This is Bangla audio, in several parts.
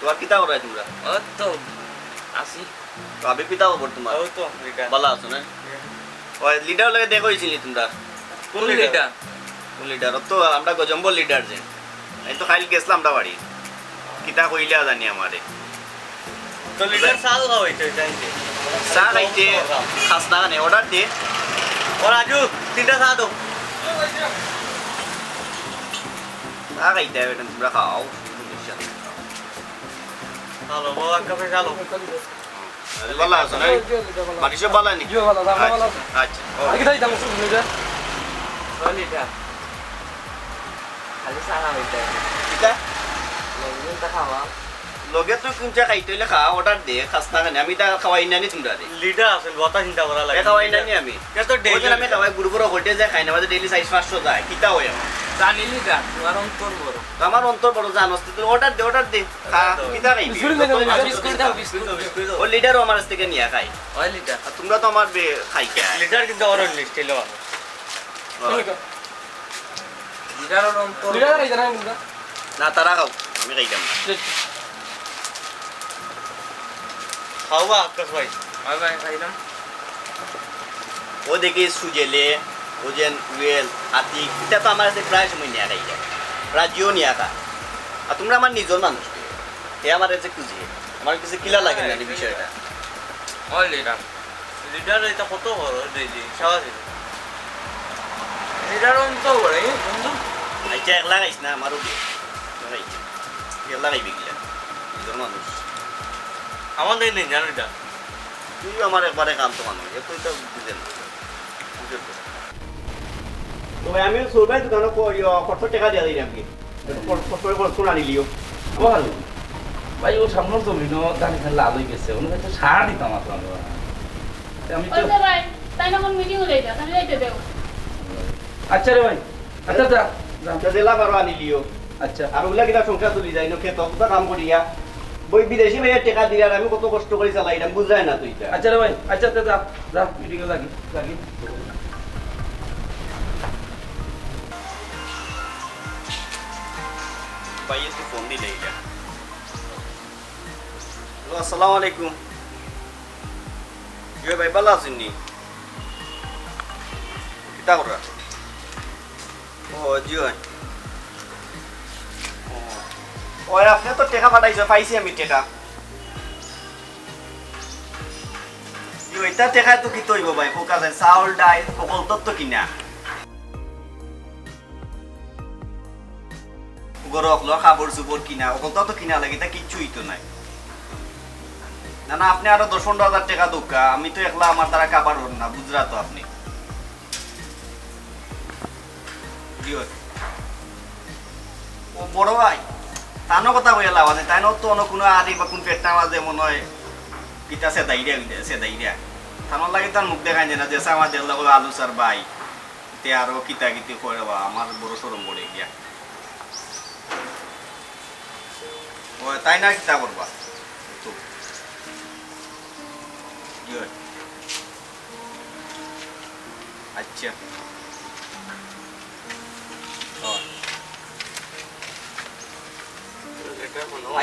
তোমার কিতা করাই তোমরা ও তো আসি তো আবে পিতা খবর তোমার ও তো লিডার ভালো আছো না ওই লিডার লাগে দেখো হইছিলি তোমরা কোন লিডার কোন লিডার তো আমরা গজম্বল লিডার যে আমি তো খাইল গেছিলাম আমরা বাড়ি কিতা কইলা জানি আমারে তো লিডার সাল হইছে জানতে চা খাইতে খাস না নে অর্ডার দে ও রাজু তিনটা চা দাও চা খাইতে হবে তোমরা খাও হ্যালো বাবা কাপে চালো ভালো আছো না বাড়ি সব ভালো নি আচ্ছা আগে তাই দাম শুনে যা ও লিডার খালি সালা হইছে কিতা লোকজন তা খাওয়া লগে তুই কোনটা খাইতে হইলে খা অর্ডার দে খাস না কেন আমি তা খাওয়াই না নি তোমরা রে লিডার আছেন কথা চিন্তা করা লাগে খাওয়াই না নি আমি কে তো ওই জন্য আমি খাওয়াই গুরু গুরু হোটেল যায় খাই না আমাদের ডেইলি 400 যায় কিতা হয় আমার জানি লিডার তোমার অন্তর বড় তো আমার অন্তর বড় জানোস তুই অর্ডার দে খা কিতা খাইবি বিস্কুট দাও বিস্কুট দাও ও লিডারও আমার কাছ থেকে নিয়া খাই ওই লিডার আর তোমরা তো আমার খাই কে লিডার কিন্তু ওর লিস্ট এলো লিডার ওর অন্তর লিডার এই জানা মুদা না তারা খাও আমি খাইতাম খাওয়া আকাশ ভাই ভাই ভাই খাইলাম ও দেখি সুজেলে ওজেন উয়েল আতিক এটা তো আমার কাছে প্রায় সময় নিয়া খাই যায় রাজিও নিয়া খা আর তোমরা আমার নিজের মানুষ এ আমার কাছে খুঁজি আমার কাছে কিলা লাগে না এই বিষয়টা ওই লিডার লিডার এটা কত বড় ডেইলি সাবাস লিডার অন্তর বড় এই বন্ধু আচ্ছা একলা খাইস না আমারও দিয়ে একলা খাইবি কিলা নিজের মানুষ আমাদের নেই জানো এটা তুই আমার একবারে কান্ত মানুষ এত এটা বুঝেন তো ভাই আমি সবাই দোকানে কত টাকা দিয়া দিই আপনি কত আনিলিও বল ভাই ও সামনে জমি নো দানি খান লাল হয়ে গেছে ওনে তো সার দিতাম আপনার আমি তো ওই ভাই তাই না কোন মিটিং হলে এটা আমি যাইতে দেব আচ্ছা রে ভাই আচ্ছা যা যা জেলা বারো আনিলিও আচ্ছা আর ওগুলা কিনা সংসার চলি যায় খেত কাম করিয়া বই বিদেশি ভাইয়ের টাকা দিলে আর আমি কত কষ্ট করে চালাই এটা বুঝায় না তুই আচ্ছা রে ভাই আচ্ছা যা যা মিটিংয়ে লাগি লাগি ভাইয়ে তুই ফোন দিলে এটা হ্যালো আসসালামু আলাইকুম ইয়ে ভাই ভালো আছেন নি কিতা করা ও জি ভাই ওই আপনি তো টাকা পাঠাইছো পাইছি আমি টাকা এটা টাকা তো কি তৈব ভাই পোকা যায় চাউল ডাইল সকল তত্ত্ব কিনা গরক ল খাবার চুপর কিনা অকল তো কিনা লাগে তা কিচ্ছুই তো নাই না না আপনি আরো 10-15,000 টাকা দোকা আমি তো একলা আমার দ্বারা কাবার হন না বুঝরা তো আপনি ও বড় ভাই তানো কথা কইলা মানে তাই তো অন্য কোনো আদি বা কোন পেটটা মাঝে মনে হয় পিতা সে দাইরিয়া তানোর লাগে তার মুখ দেখাই যায় না যে আমার দেল লাগলো আলু সার ভাই তে আরো কিতা কিতি কইবা আমার বড় শরম পড়ে গিয়া ও তাই না কিতা করবা তো আচ্ছা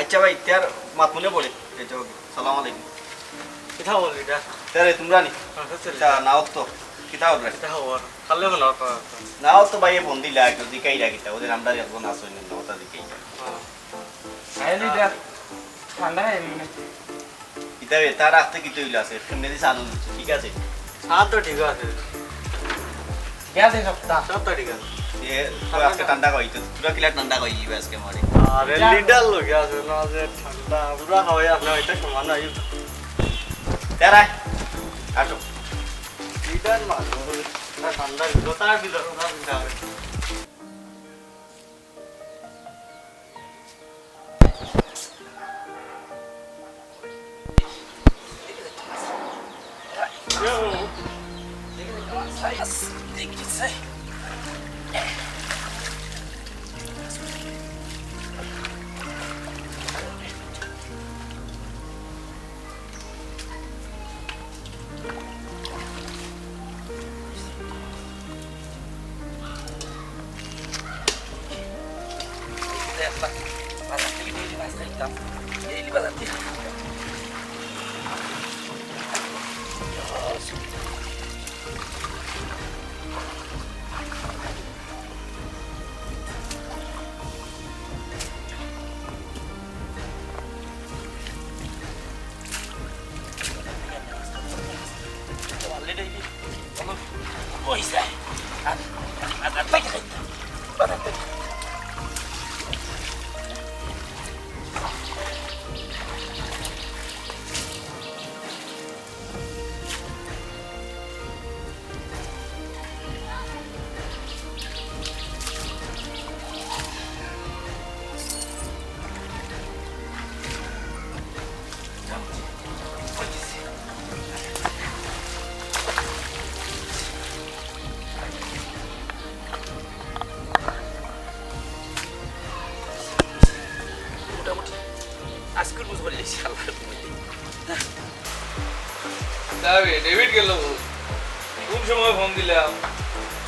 আচ্ছা ভাই তার মাত মনে পড়ে সালাম আলাইকুম কিতা বল লিডার তারে তোমরা নি আচ্ছা নাও তো কিতা হল কিতা খবর খালে বল নাও তো ভাই ফোন দিলা একটু দিকাই রাখিতা ওদের আমরা এখন আসই না ওটা দিকাই আই লিডার ঠান্ডা এমনি কিতা তার রাখতে কি তৈল আছে ফ্যামিলি চালু ঠিক আছে সাত তো ঠিক আছে কে আছে সপ্তাহ সব তো ঠিক আছে এ আজকে ঠান্ডা কইতো পুরো কিলা ঠান্ডা কই দিবে আজকে মারে আরে লিডার লোক আছে না যে ঠান্ডা পুরা খাওয়াই আপনি এটা সমান আই তারা আসো লিডার মানুষ না ঠান্ডা ভিতর ভিতর না চিন্তা করে মাছ খাইতাম ডেইলি বাজার থেকে মোটামুটি আজকের বুঝ বলে যাবে ডেভিড গেল কোন সময় ফোন দিলাম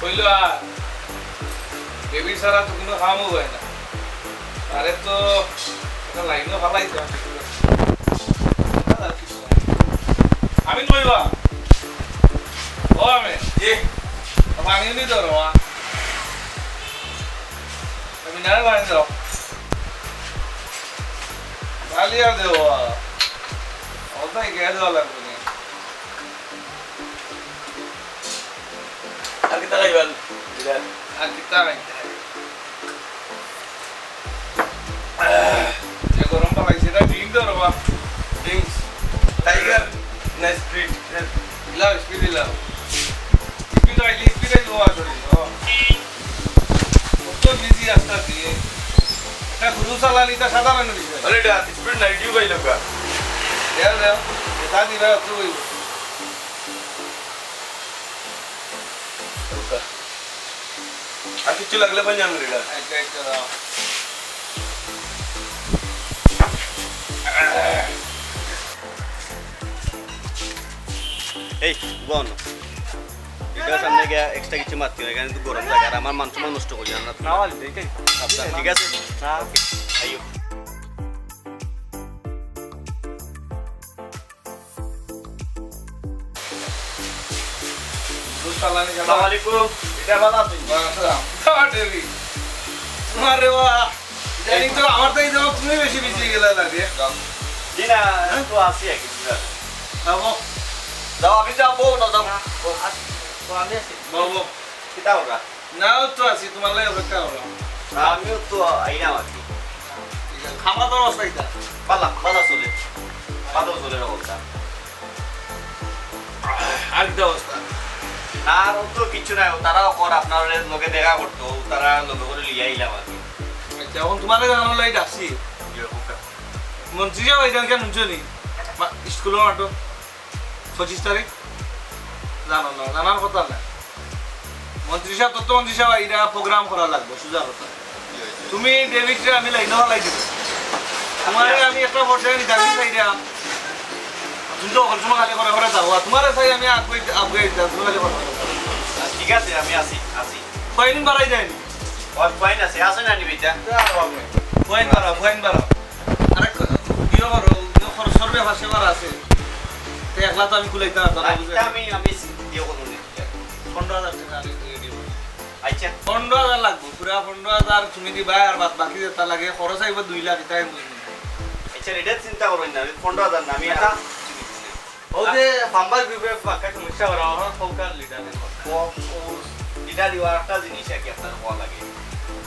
কইল আর ডেভিড ছাড়া তো কোনো কামও হয় না আরে তো এটা লাইনও ভালাই তো আমি কইবা ও আমি জি পানি নি তো রোয়া আমি না পানি দাও গালিয়া দেওয়া ওটাই গেছে লাগবে না আর কি তাকাইবেন আর কিতা খাইতে যে গরম পালাইছে এটা ড্রিঙ্ক দাও রবা ড্রিঙ্কস টাইগার না স্প্রিট লাও স্পিড লাও স্পিড আইলো আসলে কত বিজি রাস্তা দিয়ে এটা গুরু চালানিটা সাধারণ বিষয় আরে এটা স্প্রিট নাই ডিউ গাইলো কা দেও দেও এটা দিবা তুই আর কিছু লাগলে পানি আনলে এটা একটা একটা দাও এই বোন এটার সামনে গিয়ে এক্সট্রা কিছু মারতে হয় এখানে তো গরম লাগে আর আমার মাংস নষ্ট করি না না বলি এইটাই আচ্ছা ঠিক আছে ওকে আইও গুরু চালানি আসসালামু আলাইকুম এটা ভালো আছি ডেভিড আরে বাহ জানি তো আমার তাই যাও তুমি বেশি বিজি গেলা লাগে দিনা তো আসি একই বাবু যাও আমি যাবো না যাও তো আমি আছি বাবু কিতা ওরা নাও তো আছি তোমার লাগে অপেক্ষা করো আমিও তো আইলাম আর কি খাওয়া দাওয়া অবস্থা এটা পালা চলে পাতাও চলে অবস্থা আর কি অবস্থা আর তো কিছু নাই তারাও কর আপনার লগে দেখা করতো তারা লগে করে লিয়ে আইলাম আর কি এখন তোমার জানানো লাই ডাকছি মন্ত্রী যাও এটা কেন শুনি স্কুলের মাঠো 25 তারিখ জানো না জানার কথা না মন্ত্রী সাহেব তত্ত্ব মন্ত্রী সাহেব এটা প্রোগ্রাম করা লাগবে সুজা কথা তুমি ডেভিডকে আমি লাইন হলাই দিব তোমার আমি একটা বসে নিতে আমি চাইলাম তুমি তো অল্প খালি করে করে যাবো তোমার চাই আমি আগুয়ে খালি করে ঠিক আছে আমি আসি কয়দিন বাড়াই যায়নি ওর পয়েন্ট আছে আসে না নিবিটা ফাইন বাড়াও আরে দিও করো খরচর ব্যাপার সেবার আছে তো একলা তো আমি কুলাইতে না তোরা বুঝে আমি দিও কোনো নি 15,000 টাকা আমি দিয়ে দিব আচ্ছা 15,000 লাগবে পুরা 15,000 তুমি দিবা আর বাদ বাকি যেটা লাগে খরচ আইব 2 লাখ টাকা আচ্ছা এটা চিন্তা করবেন না আমি 15,000 না আমি এটা ও যে ফাম্বার গ্রুপে বাকি সমস্যা করা হয় সরকার লিডারের ও এটা দিওয়া একটা জিনিস আর কি আপনার হওয়া লাগে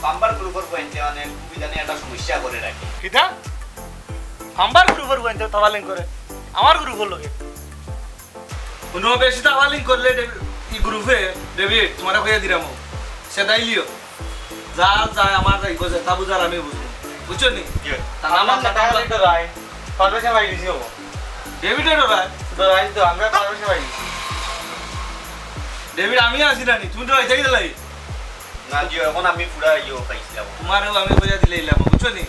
পাম্বার গ্রুপের পয়েন্টে মানে খুবই জানি একটা সমস্যা করে রাখে কিটা ফাম্বার গ্রুপের বইতে তাওয়ালিং করে আমার গ্রুপের লগে কোনো বেশি তাওয়ালিং করলে এই গ্রুপে ডেভিড তোমারে কইয়া দিরাম সে দাইলিও যা যা আমার যাইব যে তা বুঝার আমি বুঝবো বুঝছো নি তার নাম তাহলে তো রাই পারমিশন পাই দিছি হবো ডেভিডের রায় তো রাই তো আমরা পারমিশন পাই ডেভিড আমি আসি না নি তুমি তো রাইতে দিলাই না জিও এখন আমি পুরা ইও পাইছিলাম তোমারেও আমি কইয়া দিলে ইলাম বুঝছো নি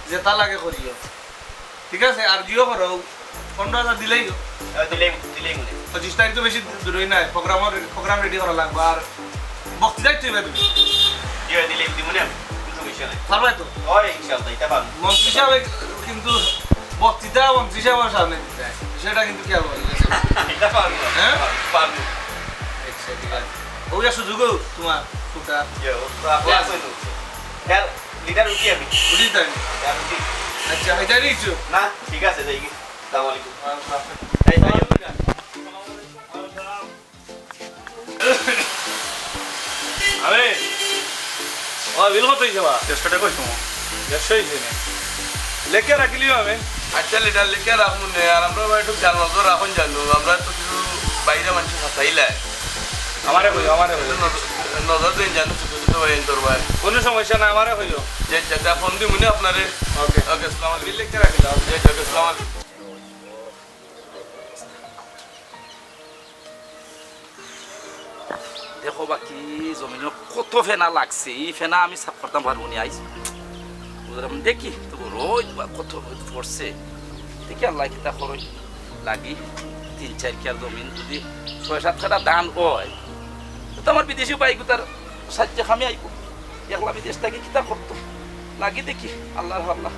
যে তা লাগে করিও ঠিক আছে আর জিও করো 15,000 দিলেই দিলেই মনে 25 তারিখ তো বেশি দূরই নাই প্রোগ্রাম রেডি করা লাগবে আর বক্তৃতাই তুই তুমি জিও দিলেই দিমনে আমি সমস্যা নাই পারবাই তো ওই ইনশাআল্লাহ এটা পারবো মন্ত্রী সাহেব কিন্তু বক্তৃতা মন্ত্রী সাহেবের সামনে দিতে হয় সেটা কিন্তু কি আর বলবে এটা পারবো হ্যাঁ? পারবো ওইটা সুযোগও তোমার ফুটা ইয়ে ও তো আপনি আসেন তো यार লিডার উঠি আমি বুঝি তাই यार উঠি আচ্ছা এটাই দিচ্ছ না ঠিক আছে যাই আসসালামু আলাইকুম এই আরে ও বিল কত হইছে বা 100 টাকা কইছো 100 হইছে না লেখে রাখলিও আমি আচ্ছা লিটার লিখে রাখুন আর আমরা একটু জান নজর রাখুন জানো আমরা তো কিছু বাইরে মানুষ ফাঁসাইলে আমারে কইও নজর দিন জানো ছোট ছোট বাইন তোর ভাই কোনো সমস্যা না আমারে কইও যে যেটা ফোন দিই মনে আপনারে ওকে ওকে আসসালামু আলাইকুম লেখে রাখিলাম যে ওকে আসসালামু আলাইকুম দেখো বাকি জমিনে কত ফেনা লাগছে এই ফেনা আমি সাফ করতাম পারবো নি আইস বুঝলাম দেখি তো রোজ বা কত রোদ পড়ছে দেখি আল্লাহ কিতা খরচ লাগি 3-4 কেয়ার জমিন যদি 6-7 কাটা ধান হয় তো আমার বিদেশি বাইক তার সাহায্য খামি আইব একলা বিদেশ থেকে কিতা করতো লাগি দেখি আল্লাহর আল্লাহ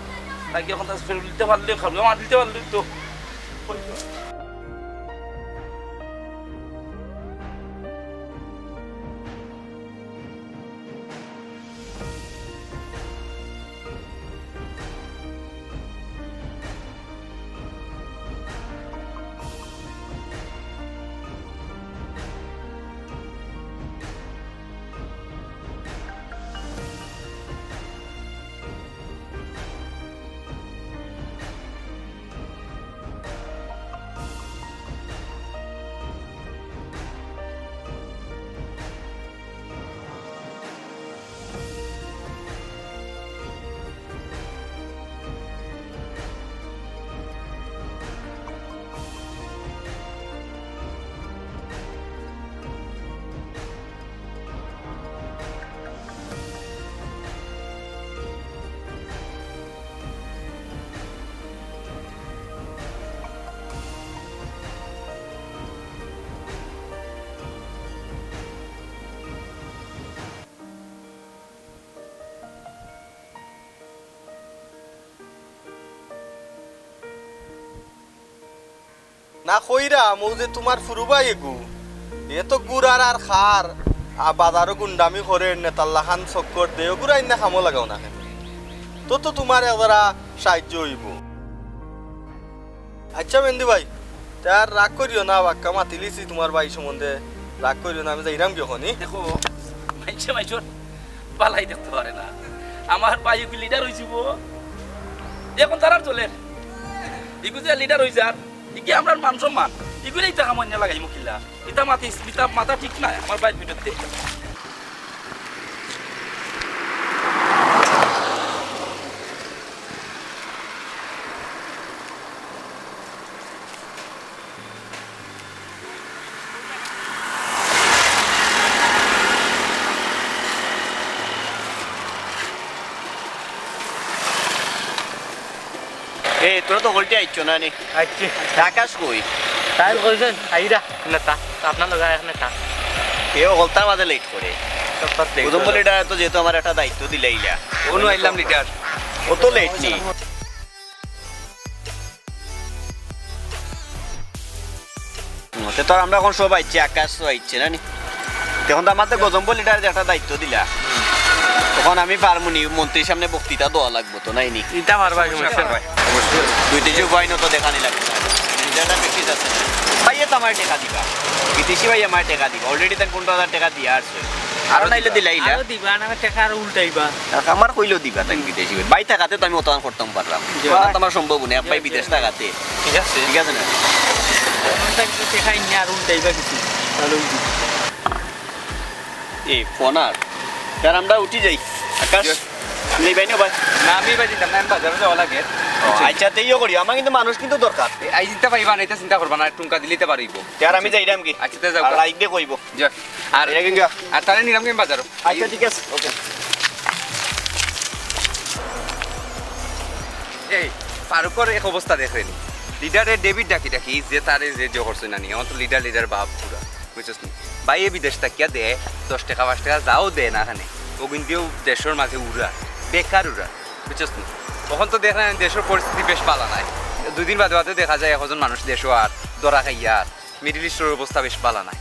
লাগি এখন তার ফেরত দিতে পারলেও খাবো আমার দিতে পারলে তো না কইরা মৌ যে তোমার ফুরুবাই এগু এ তো গুড়ার আর খার বাজারও গুন্ডামি করে নেতাল্লা খান চক্কর দে গুড়াই না খামো লাগাও না তো তোমার এবারা সাহায্য হইব আচ্ছা মেন্দি ভাই তার রাগ করিও না বাক্কা মাতিলিছি তোমার ভাই সম্বন্ধে রাগ করিও না আমি যাইরাম যখনই দেখো মাইছে মাইছর পালাই দেখতে পারে না আমার ভাই লিডার হইছিব এখন তারার চলের ইগু যে লিডার হই যার ইকি আমরার মান সম্মান ইগুলাই টাকা মনে লাগাই মুখিলা ইতা মাথা ঠিক না আমার ভাইয়ের ভিতরতে এই তোরা তো হলটে আইছো না নি আচ্ছা আকাশ কই তাই কইছেন আইরা নেতা আপনার লগা এক নেতা কেউ হলতার মাঝে লেট করে উদম্ব লিডার তো যেহেতু আমার একটা দায়িত্ব দিলাইলা অনু আইলাম লিডার ও তো লেট নি তো আমরা এখন সব আইছি আকাশ আইছে না নি তখন তো আমাদের গজম্ব লিডার যে একটা দায়িত্ব দিলা তখন আমি পারমুনি মন্ত্রীর সামনে বক্তৃতা দেওয়া লাগবো তো নাই নি ইটা মারবা সমস্যা ভাই দুই দেশে উপায় তো দেখানি লাগবে যেটা প্র্যাকটিস আছে ভাইয়ে তো আমার টাকা দিবা বিদেশি ভাই আমার টাকা দিবা অলরেডি তার 15,000 টাকা দিয়া আসছে আরো নাইলে দিলাইলা আরো দিবা না টাকা আর উল্টাইবা আমার কইলো দিবা তাই বিদেশি ভাই বাই টাকাতে তো আমি অতমান করতাম পারলাম আমার সম্ভব নেই ভাই বিদেশ টাকাতে ঠিক আছে না টাকা ইন্না আর উল্টাইবা কিছু তাহলে এই ফোন আর তার আমরা উঠি যাই আকাশ নেই ভাই না ভাই না আমি বাই দিতাম না বাজারে যাওয়া লাগে আচ্ছা তেইও করি আমার কিন্তু মানুষ কিন্তু দরকার আই দিতে পাইবা না এটা চিন্তা করবা না টুঙ্কা দিলিতে পারিব আর আমি যাইরাম কি আচ্ছা তে যাও আর লাইক দে কইব যা আর এটা কিন্তু আর তারে নিলাম কেন বাজারও আচ্ছা ঠিক আছে ওকে এই ফারুকর এক অবস্থা দেখেন লিডারের ডেবিট ডাকি ডাকি যে তারে যে করছে না নি আমার তো লিডার ভাব পুরা বুঝছস নি বাইরে বিদেশ তাকিয়া দে 10 টাকা 5 টাকা যাও দে না খানে ও কিন্তু দেশের মাঝে উড়া বেকার ওরা বুঝছস না তখন তো দেখলেন দেশের পরিস্থিতি বেশ ভালো নাই 2 দিন বাদে বাদে দেখা যায় এখন মানুষ দেশও আর দরা খাইয়া আর মিডল ইস্টের অবস্থা বেশ ভালো নাই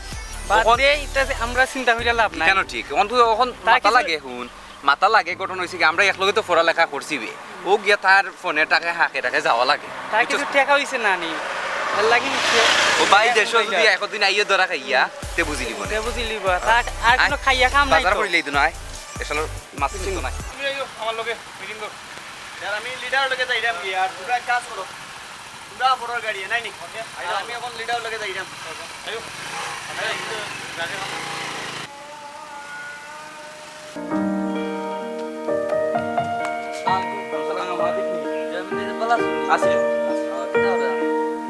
আমরা চিন্তা করে লাভ নাই কেন ঠিক অন্তত এখন মাথা লাগে হুন মাথা লাগে ঘটনা হয়েছে কি আমরা একলগে তো পড়ালেখা করছি বে ও গিয়া তার ফোনে টাকা হাঁকে টাকা যাওয়া লাগে তাই কিছু টাকা হইছে না নি ভাল লাগি ও ভাই দেশও যদি একদিন আইয়া দরা খাইয়া তে বুঝি লিব তে বুঝি লিব তা আর কোনো খাইয়া কাম নাই বাজার তো করিলেই তো নাই এসাল মাছ চিন্তা নাই তুমি আইও আমার লগে মিটিং কর আর আমি লিডার লগে যাইরাম কি আর তোমরা কাজ করো তোমরা বড় গাড়ি নাই নি আর আমি এখন লিডার লগে যাইরাম আইও জানে না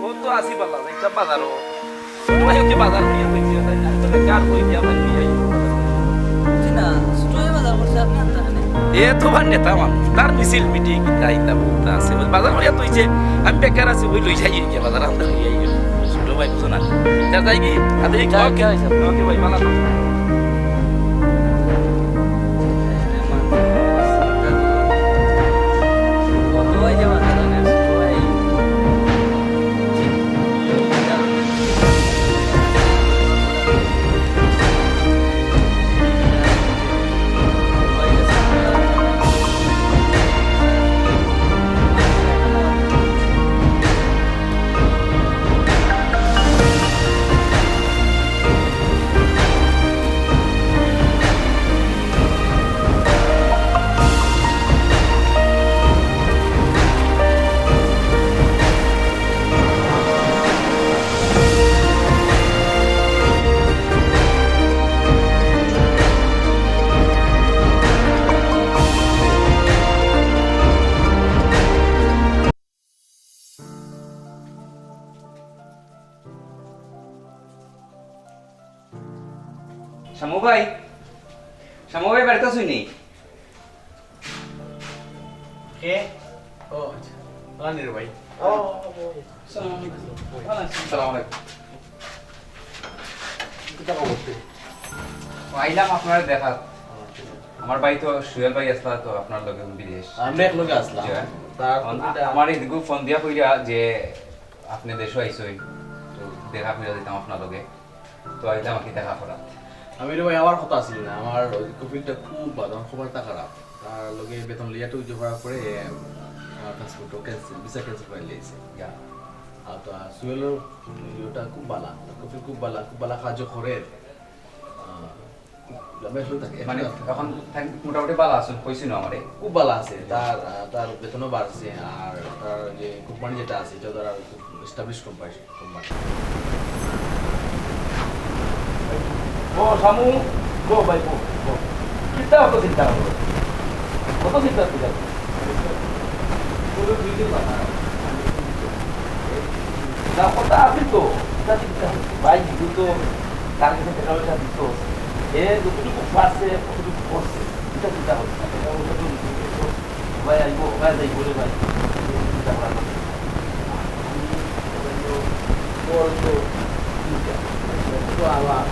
ও তো আসি পালা একটা বাজারও তোমায় কি বাজার নিয়ে হইছে তাই না তো কার কই দিয়া ভাই এ তো ভান নেতা মান তার মিছিল মিটিং তাইতা বলতা আছে বাজার হইয়া তুইছে আমি বেকার আছি ওই লই যাই গিয়া বাজার আন্দা হইয়া গিয়া ছোট ভাই বুঝো না যা যাই কি আদে ওকে ভাই ভালো শামু ভাই বাড়িতে শুনি কে ও আনির ভাই আসসালামু আলাইকুম আইলাম আপনার দেখা আমার ভাই তো সুয়েল ভাই আসলা তো আপনার লগে বিদেশ আমরা এক লগে আসলাম আমার এদিকে ফোন দিয়া কইরা যে আপনি দেশে আইসই তো দেখা কইরা দিতাম আপনার লগে তো আইলাম কি দেখা করা আমি রে ভাই আমার কথা আসলে না আমার কপিলটা খুব বাদাম খবরটা খারাপ তার লগে বেতন লিয়াটো যে করার পরে আমার পাসপোর্টও ক্যান্সেল ভিসা ক্যান্সেল করে লিয়েছে আর তো সুয়েলের ইয়েটা খুব বালা কপিল খুব বালা কাজ করে মানে এখন মোটামুটি ভালো আছেন কইছি না আমারে খুব বালা আছে তার বেতনও বাড়ছে আর তার যে কোম্পানি যেটা আছে এটা তার এস্টাবলিশ কোম্পানি ও শামু গো ভাই গো চিন্তা কত চিন্তা পুরো ভিডিও বানা না কথা আছে তো চিন্তা ভাই দিদি তো তার কাছে টাকা পয়সা দিত এ যতটুকু পারছে কতটুকু করছে এটা চিন্তা হচ্ছে না ভাই আইবো ভাই যাই বলে ভাই চিন্তা করা তো আবার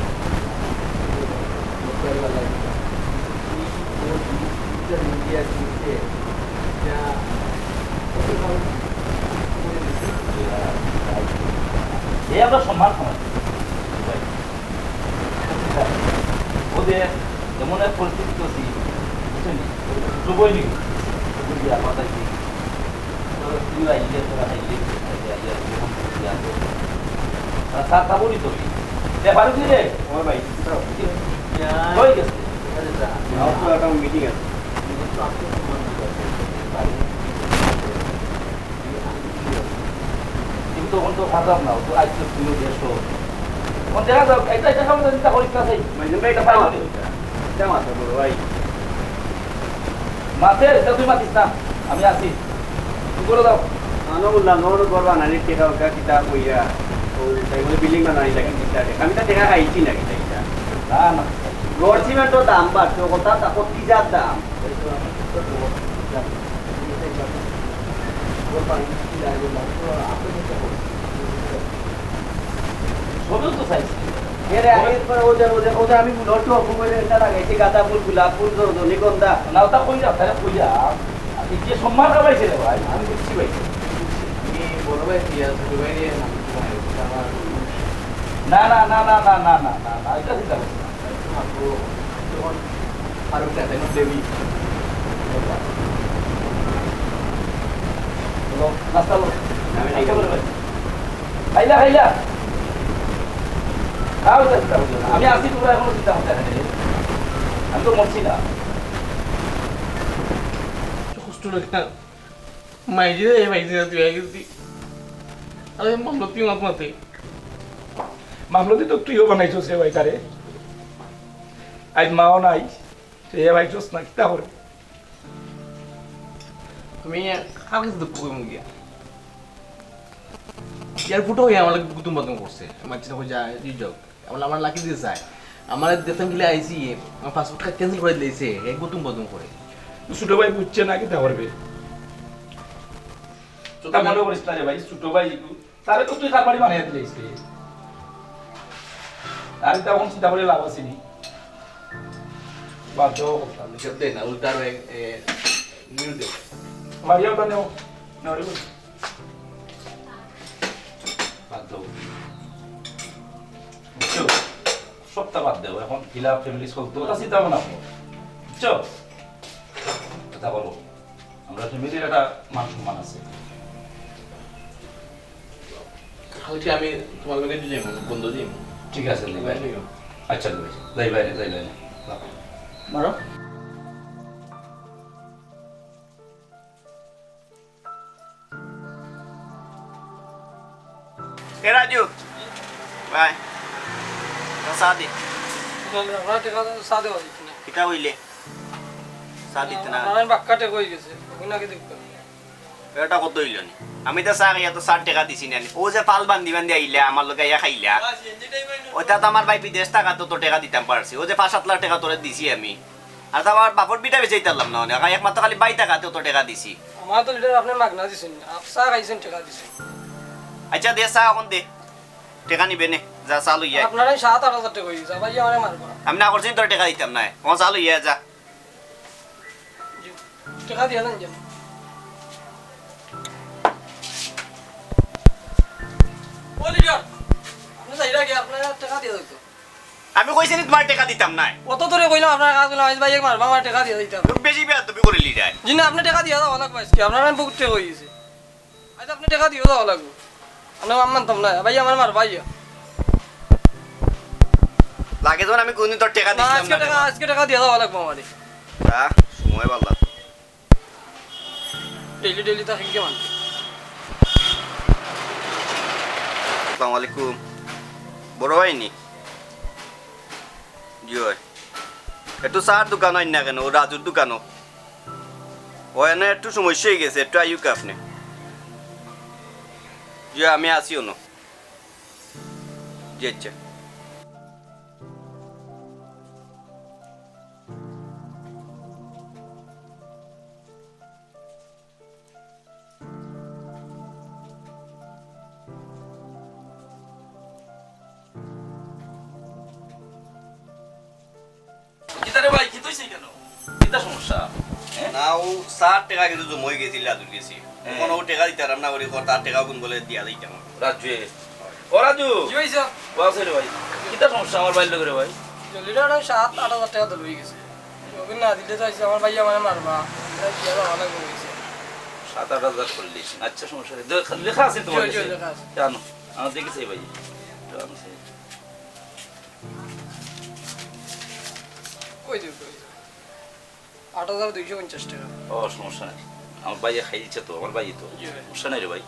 আমরা সম্মান ওদের যেমন এক পরিস্থিতি করছি বুঝছেন ডুবই নি মাথায় সাতটা বলি তো পারো কি রে আমার ভাই হয়ে গেছে আমার তো একটা মিটিং আছে কিন্তু তখন তো খাতাম না তো আজ তো তুইও দেশো তখন দেখা যাও এটা সামনে চিন্তা করিস না সেই এটা পাই কেমন আছে বড় ভাই মাতে তুই মাতিস না আমি আছি তুই করে দাও আনো বললাম নোর করবা নানি টেকা ওকা কিতা কইয়া ও তাই বলে বিল্ডিং বানাই লাগি কিতা আমি তো টেকা খাইছি না কিতা কিতা না না গড় সিমেন্টের দাম বাড়ছে কথা তা কত যার দাম ছবিও তো চাইছি আমি ফুল অটো অপুরে এটা লাগাইছি গাঁদা ফুল গোলাপ ফুল রজনীগন্ধা না ওটা কই যা তাহলে কই যা আপনি যে সম্মান পাইছে রে ভাই আমি বুঝছি ভাই বড় ভাই দিয়া ছোট ভাই নিয়ে আমার না না না না না না না না না এটা চিন্তা করছি না। আপু যখন আরো টাকা দেবী চলো, নাস্তা লো আমি বলে ভাই খাইলা খাইলা খাও চিন্তা করছো না। আমি আসি তোমরা এখনো চিন্তা করতে না আমি তো মরছি না কষ্ট লাগে মাইজি রে মাইজি তুই আগে তুই আরে মামলা তুই মাতে মামলতি তো তুইও বানাইছস রে ভাই তারে আজ মাও নাই সে ভাই চোস না কিতা করে তুমি কাকে দুঃখ কই মুখ গিয়া ইয়ার ফুটো হয়ে আমার গুতুম বাতুম করছে আমার চিন্তা করে যায় তুই যাও আমার লাকি দিয়ে যায় আমার দেখতাম গিলে আইসি আমার পাসপোর্টটা ক্যান্সেল করে দিয়েছে এক গুতুম বাতুম করে ছোট ভাই বুঝছে না কিতা করবে তা মনে করিস না রে ভাই ছোট ভাই তারে তো তুই কার বাড়ি বানাই দিলিস রে আর তখন চিন্তা করে লাভ আসেনি বাধ্য করতাম সব দেয় না উল্টার নিউ দে মারিয়াও তা নেও নেও রে বাদ দাও বুঝছো সবটা বাদ দাও এখন কিলা ফ্যামিলি চলতো ওটা চিন্তা ভাবনা করো বুঝছো কথা বলো আমরা ফ্যামিলির একটা মান সম্মান আছে কালকে আমি তোমার লোকে দিয়ে যাবো বন্ধু দিয়ে ঠিক আছে লে ভাই আচ্ছা লে ভাই যাই ভাই মারো এ রাজু ভাই সাদি আমরা টাকা সাদে হই না কিতা হইলে সাদি না আমার বাক্কাতে কই গেছে ওনাকে দেখতে এটা কত হইল নি আমি তো সার ইয়া তো 60 টাকা দিছি না ও যে পাল বান্ধি বান্ধি আইলে আমার লগে ইয়া খাইলা ওটা তো আমার ভাই বিদেশ টাকা তো টাকা দিতাম পারছি ও যে 5-7 লাখ টাকা তোরে দিছি আমি আর তো আমার বাপর বিটা বেচাইতাম না অনেক একমাত্র খালি 22 টাকা তো টাকা দিছি আমার তো লিটার আপনি মাগনা দিছেন আপসা খাইছেন টাকা দিছেন আচ্ছা দে চা এখন দে টাকা নিবে নে যা চালু ইয়া আপনারা 7-8 হাজার টাকা হইছে ভাই আমারে মারবা আমি না করছি তোর টাকা দিতাম না ও চালু ইয়া যা টাকা দিয়া দেন যেন ও লিটার আপনি যাইরা কি আপনারা টাকা দিয়া দিত আমি কইছি নি তোমার টাকা দিতাম না কত ধরে কইলাম আপনারা কাজ গুলো ভাই মারবা আমার টাকা দিয়া দিতাম তুমি বেশি বেয়া তুমি করে লিডাই জি না আপনি টাকা দিয়া দাও অনেক পাইছি আপনারা বহুত টাকা হইছে আজ আপনি টাকা দিও দাও লাগবে আমি মানতাম না ভাই আমার মারবা ইয়া লাগে যখন আমি কোনদিন তোর টাকা না দিতাম না আজকে টাকা দিয়া দাও লাগবে আমারে তা সময় ভালো ডেইলি তা কি মান আসসালামু আলাইকুম বড় ভাই নি জি ভাই একটু চার দোকান হয় না কেন ও রাজুর দোকানও ও এনে একটু সমস্যা হয়ে গেছে একটু আয়ুক আপনি জি আমি আসিও না জি আচ্ছা কিতারে ভাই কি তুইছিস কেন কিতা সমস্যা না ও 60 টাকা কিন্তু জমই গেছিল রাজুর গেছি কোনো টাকা দিতে পারলাম না ওরে তার টাকা কোন বলে দিয়া দিতাম রাজু ও রাজু কি হইছে বাসে রে ভাই কিতা সমস্যা আমার বাইর লগে রে ভাই লিটার 7-8 হাজার টাকা তো লই গেছে ওকে না দিলে তো আমার ভাই আমারে মারবা দিয়া দাও লাগবে হইছে 7-8 করলিস আচ্ছা সমস্যা নেই লেখা আছে তোমার কাছে লেখা আছে। জানো আমি দেখেছি ভাই জানো সে কই দিও 8250 টাকা ও সমস্যা নেই আমার ভাইয়া খাইছে তো আমার ভাই তো সমস্যা নেই রে ভাই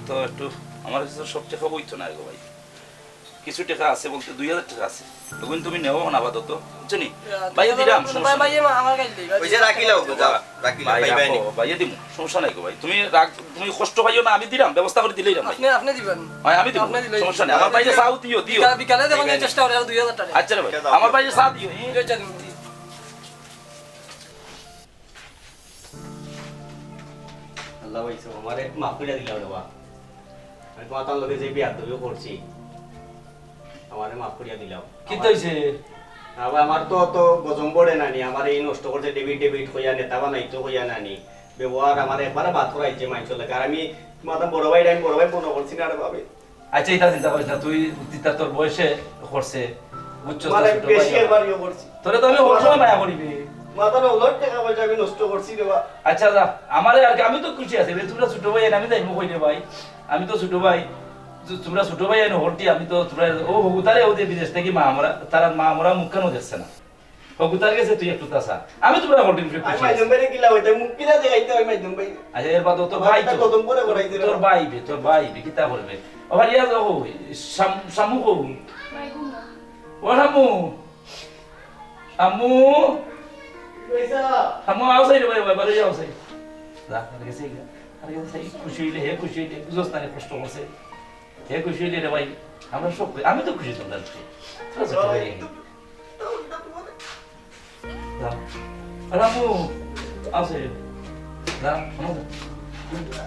তো একটু আমার কাছে সব টাকা হইতো না গো ভাই কিছু টাকা আছে বলতে 2000 টাকা আছে তখন তুমি নেও না আপাতত বুঝছো নি ভাইয়া দিলাম সমস্যা ভাই আমার কাছে দেই ওই যে রাখিলাও গো যাও রাখিলাও ভাই পাইবাই নি ভাইয়া দিমু সমস্যা নাই গো ভাই তুমি তুমি কষ্ট পাইও না আমি দিলাম ব্যবস্থা করে দিলেই ভাই আপনি দিবেন ভাই আমি দিব সমস্যা নেই আমার ভাইয়া চাও দিও বিকালে দেবেন চেষ্টা করে 2000 টাকা আচ্ছা রে ভাই আমার ভাইয়া চা দিও আল্লাহ ভাইছো আমারে মাফ করে দিলাও রে বা আমি তোমার লগে যে বিয়া দইও করছি আমারে মাফ করিয়া দিলাম কি তৈছে আবার আমার তো তো গজম পড়ে নানি আমার এই নষ্ট করছে ডেবিট হইয়া নেতা বানাইতো হইয়া নানি ব্যবহার আমার একবারে বাদ করাইছে মাইন চলে আর আমি মাথা বড় ভাই মনে করছি না রে ভাবে আচ্ছা এটা চিন্তা করিস না তুই তিতা তোর বয়সে করছে বুঝছস তো মানে ছোট বেশি ভাই একবার ইয়ে করছি তোরে তো আমি হরসময় মায়া করিবি মাথার ওলট টাকা পয়সা আমি নষ্ট করছি রে বা আচ্ছা যা আমারে আর কি, আমি তো খুশি আছি রে তোমরা ছোট ভাই আমি যাইবো কই রে ভাই আমি তো ছোট ভাই তোমরা ছোট ভাই এনে হরটি আমি তো তোমরা ও হগুতারে ওদের বিদেশ থেকে মা আমরা তারা মা আমরা মুখ কেন দেখছে না হগুতার গেছে তুই একটু তাসা আমি তোমরা হরটি খুশি আমি আছি। মাইদুম ভাই কিলা হইতে মুখ কিলা দেখাইতে হয় মাইদুম ভাই আচ্ছা এর বাদ তোর ভাই তো কদম করে করাইতে রে তোর ভাই কিতা করবে আবার ইয়া যাও সামু কো ভাই ঘুমো ও সামু আম্মু পয়সা আম্মু আও সাই রে ভাই বাড়ি যাও সাই যা আর গেছে সাই খুশি হইলে হে খুশি হইলে বুঝছ না রে কষ্ট করছে হে খুশি হইলে রে ভাই আমরা সব আমি তো খুশি তোমরা খুশি তোরা ছোট ভাই যা আর আম্মু আও সাই যা আম্মু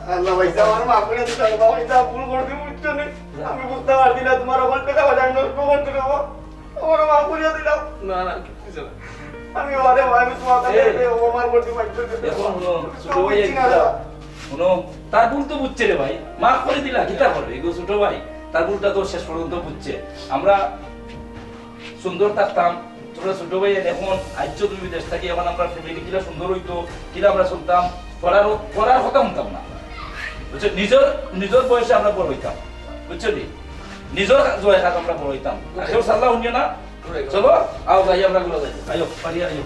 আল্লাহ পয়সা আমার মাফ করে দিতে হবে বাবা এটা ভুল করতে বুঝছো না আমি বুঝতে পারছি না তোমার ওপর টাকা পয়সা আমি নষ্ট করতে দেবো আমার মাফ করে দিলাম না না কিছু না আমি ওরে আমি তোমার কাছে অপমান করতে পারছি এখন ছোট ভাই শুনো তার ভুল তো বুঝছে রে ভাই মাফ করে দিলা কিতা করবে এগো ছোট ভাই তার ভুলটা তো শেষ পর্যন্ত বুঝছে আমরা সুন্দর থাকতাম তোমরা ছোট ভাই এখন আজ তুমি বিদেশ থাকি এখন আমরা ফ্যামিলি কিলা সুন্দর হইতো কিলা আমরা শুনতাম পড়ার কথা শুনতাম না বুঝছো নিজের বয়সে আমরা বড় হইতাম বুঝছো নি নিজের জয় খাত আমরা বড় হইতাম কেউ সাল্লাহ শুনিয়ে না চলো আও যাই আমরা গুলো যাই আয়ো পারি আয়ো